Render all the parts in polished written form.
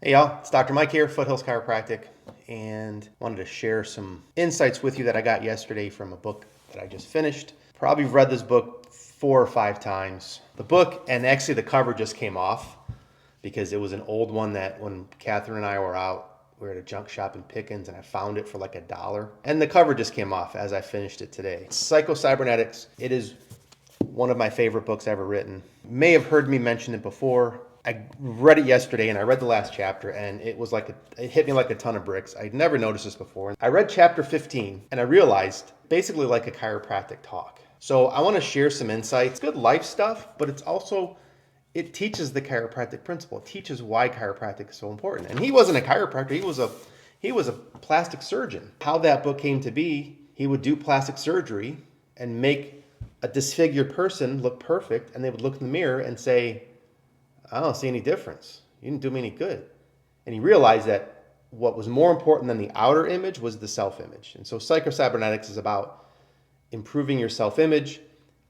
Hey y'all, it's Dr. Mike here, Foothills Chiropractic, and wanted to share some insights with you that I got yesterday from a book that I just finished. Probably read this book 4 or 5 times. The book, and actually the cover just came off because it was an old one that when Catherine and I were out, we were at a junk shop in Pickens and I found it for like $1. And the cover just came off as I finished it today. Psychocybernetics. It is one of my favorite books ever written. You may have heard me mention it before. I read it yesterday and I read the last chapter and it was like, it hit me like a ton of bricks. I'd never noticed this before. I read chapter 15 and I realized basically like a chiropractic talk. So I want to share some insights, good life stuff, but it's also, it teaches the chiropractic principle. It teaches why chiropractic is so important. And he wasn't a chiropractor, he was a plastic surgeon. How that book came to be, he would do plastic surgery and make a disfigured person look perfect, and they would look in the mirror and say, I don't see any difference. You didn't do me any good. And he realized that what was more important than the outer image was the self-image. And so Psychocybernetics is about improving your self-image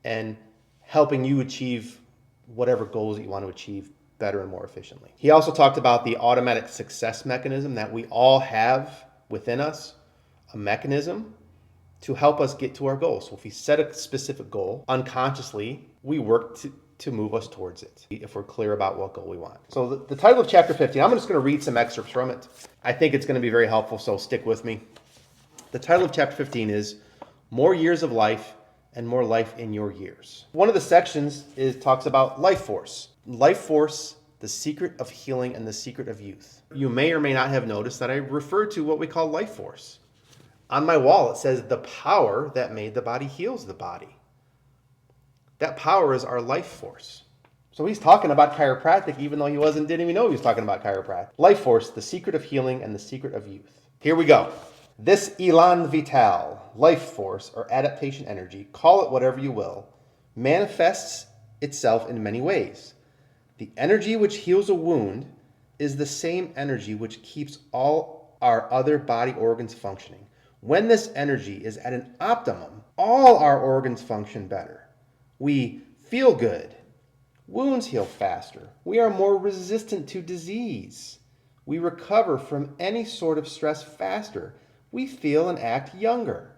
and helping you achieve whatever goals that you want to achieve better and more efficiently. He also talked about the automatic success mechanism that we all have within us, a mechanism to help us get to our goals. So if we set a specific goal, unconsciously, we work to move us towards it, if we're clear about what goal we want. So the title of chapter 15, I'm just going to read some excerpts from it. I think it's going to be very helpful, so stick with me. The title of chapter 15 is More Years of Life and More Life in Your Years. One of the sections talks about life force. Life force, the secret of healing and the secret of youth. You may or may not have noticed that I refer to what we call life force. On my wall, it says the power that made the body heals the body. That power is our life force. So he's talking about chiropractic even though didn't even know he was talking about chiropractic. Life force, the secret of healing and the secret of youth. Here we go. This elan vital, life force or adaptation energy, call it whatever you will, manifests itself in many ways. The energy which heals a wound is the same energy which keeps all our other body organs functioning. When this energy is at an optimum, all our organs function better. We feel good. Wounds heal faster. We are more resistant to disease. We recover from any sort of stress faster. We feel and act younger.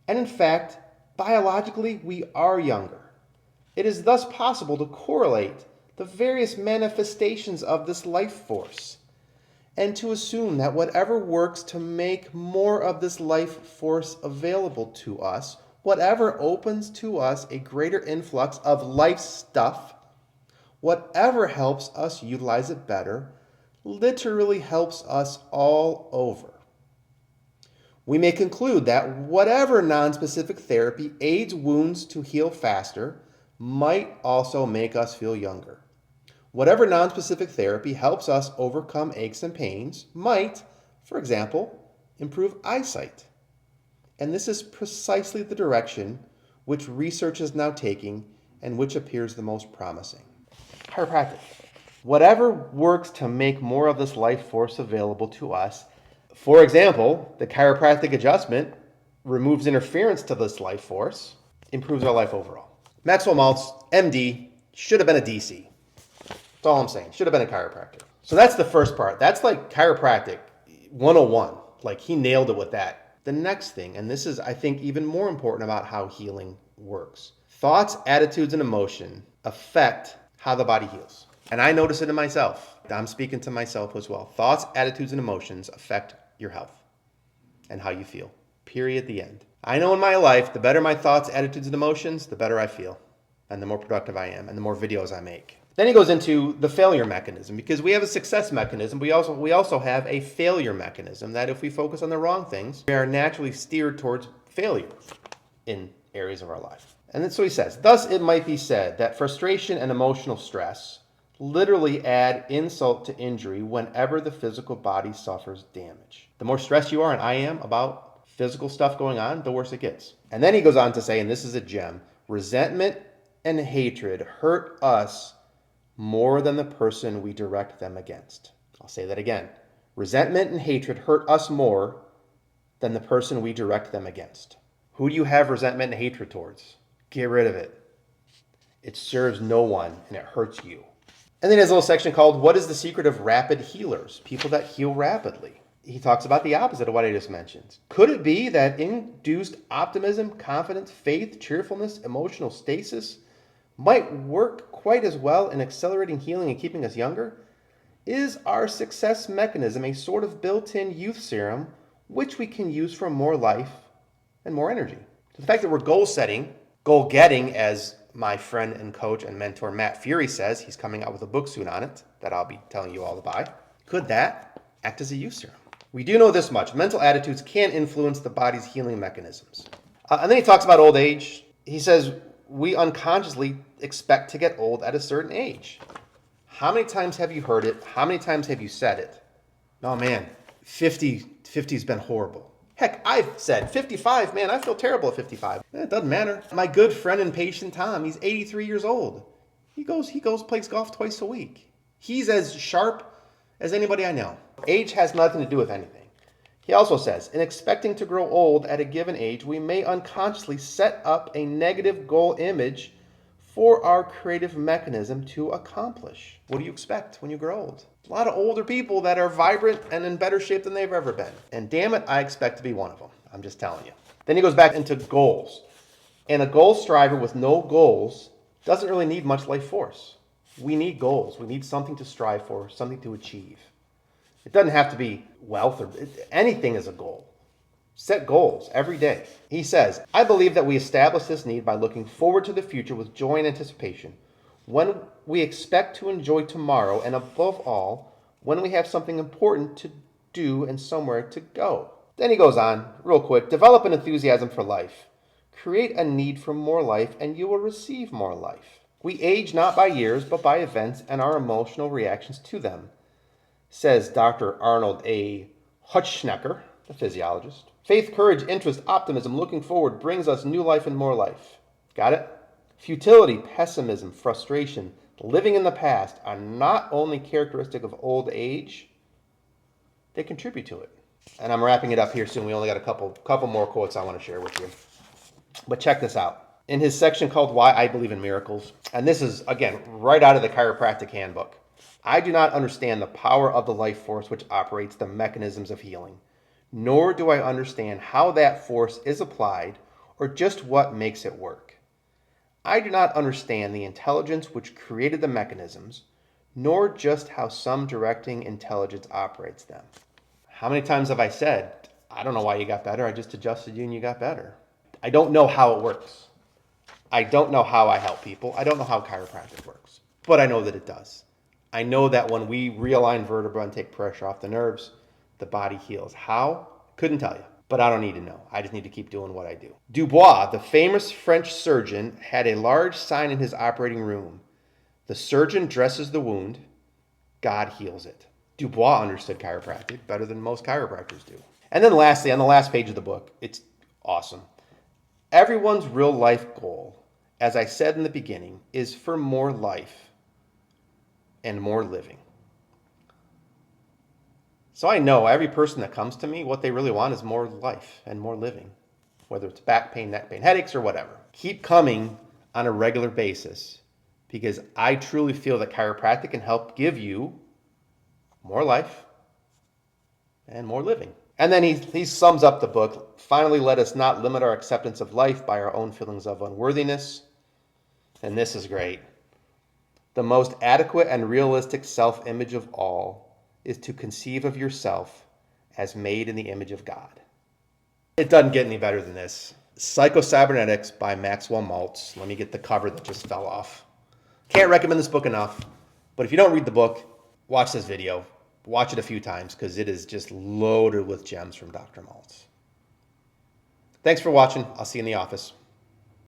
And in fact, biologically, we are younger. It is thus possible to correlate the various manifestations of this life force and to assume that whatever works to make more of this life force available to us, whatever opens to us a greater influx of life stuff, whatever helps us utilize it better, literally helps us all over. We may conclude that whatever non-specific therapy aids wounds to heal faster might also make us feel younger. Whatever non-specific therapy helps us overcome aches and pains might, for example, improve eyesight. And this is precisely the direction which research is now taking and which appears the most promising. Chiropractic. Whatever works to make more of this life force available to us. For example, the chiropractic adjustment removes interference to this life force, improves our life overall. Maxwell Maltz, MD, should have been a DC. That's all I'm saying. Should have been a chiropractor. So that's the first part. That's like chiropractic 101. Like he nailed it with that. The next thing, and this is, I think, even more important about how healing works. Thoughts, attitudes, and emotion affect how the body heals. And I notice it in myself. I'm speaking to myself as well. Thoughts, attitudes, and emotions affect your health and how you feel. Period. The end. I know in my life, the better my thoughts, attitudes, and emotions, the better I feel. And the more productive I am, and the more videos I make. Then he goes into the failure mechanism, because we have a success mechanism. We also have a failure mechanism that if we focus on the wrong things, we are naturally steered towards failure in areas of our life. And then so he says, thus it might be said that frustration and emotional stress literally add insult to injury whenever the physical body suffers damage. The more stressed you are, and I am, about physical stuff going on, the worse it gets. And then he goes on to say, and this is a gem, resentment and hatred hurt us more than the person we direct them against. I'll say that again. Resentment and hatred hurt us more than the person we direct them against. Who do you have resentment and hatred towards? Get rid of it. It serves no one and it hurts you. And then he has a little section called, What is the Secret of Rapid Healers? People that heal rapidly. He talks about the opposite of what I just mentioned. Could it be that induced optimism, confidence, faith, cheerfulness, emotional stasis might work quite as well in accelerating healing and keeping us younger? Is our success mechanism a sort of built-in youth serum which we can use for more life and more energy? So the fact that we're goal setting, goal getting, as my friend and coach and mentor Matt Fury says, he's coming out with a book soon on it that I'll be telling you all to buy. Could that act as a youth serum? We do know this much. Mental attitudes can influence the body's healing mechanisms. And then he talks about old age. He says we unconsciously expect to get old at a certain age. How many times have you heard it? How many times have you said it? Oh man, 50's been horrible. Heck, I've said 55, man, I feel terrible at 55. It doesn't matter. My good friend and patient Tom, he's 83 years old. He goes, plays golf twice a week. He's as sharp as anybody I know. Age has nothing to do with anything. He also says, in expecting to grow old at a given age, we may unconsciously set up a negative goal image for our creative mechanism to accomplish. What do you expect when you grow old? A lot of older people that are vibrant and in better shape than they've ever been. And damn it, I expect to be one of them. I'm just telling you. Then he goes back into goals. And a goal striver with no goals doesn't really need much life force. We need goals. We need something to strive for, something to achieve. It doesn't have to be wealth or anything is a goal. Set goals every day. He says, I believe that we establish this need by looking forward to the future with joy and anticipation. When we expect to enjoy tomorrow, and above all, when we have something important to do and somewhere to go. Then he goes on, real quick, develop an enthusiasm for life. Create a need for more life, and you will receive more life. We age not by years, but by events and our emotional reactions to them, says Dr. Arnold A. Hutschnecker, the physiologist. Faith, courage, interest, optimism, looking forward brings us new life and more life. Got it? Futility, pessimism, frustration, living in the past are not only characteristic of old age, they contribute to it. And I'm wrapping it up here soon. We only got a couple more quotes I want to share with you. But check this out. In his section called Why I Believe in Miracles, and this is, again, right out of the chiropractic handbook. I do not understand the power of the life force which operates the mechanisms of healing, nor do I understand how that force is applied or just what makes it work. I do not understand the intelligence which created the mechanisms, nor just how some directing intelligence operates them. How many times have I said, I don't know why you got better, I just adjusted you and you got better. I don't know how it works. I don't know how I help people. I don't know how chiropractic works, but I know that it does. I know that when we realign vertebra and take pressure off the nerves, the body heals. How? Couldn't tell you, but I don't need to know. I just need to keep doing what I do. Dubois, the famous French surgeon, had a large sign in his operating room. The surgeon dresses the wound, God heals it. Dubois understood chiropractic better than most chiropractors do. And then lastly, on the last page of the book, it's awesome. Everyone's real life goal, as I said in the beginning, is for more life and more living. So I know every person that comes to me, what they really want is more life and more living, whether it's back pain, neck pain, headaches, or whatever. Keep coming on a regular basis because I truly feel that chiropractic can help give you more life and more living. And then he sums up the book. Finally, let us not limit our acceptance of life by our own feelings of unworthiness. And this is great. The most adequate and realistic self-image of all is to conceive of yourself as made in the image of God. It doesn't get any better than this. Psychocybernetics by Maxwell Maltz. Let me get the cover that just fell off. Can't recommend this book enough. But if you don't read the book, watch this video. Watch it a few times because it is just loaded with gems from Dr. Maltz. Thanks for watching. I'll see you in the office.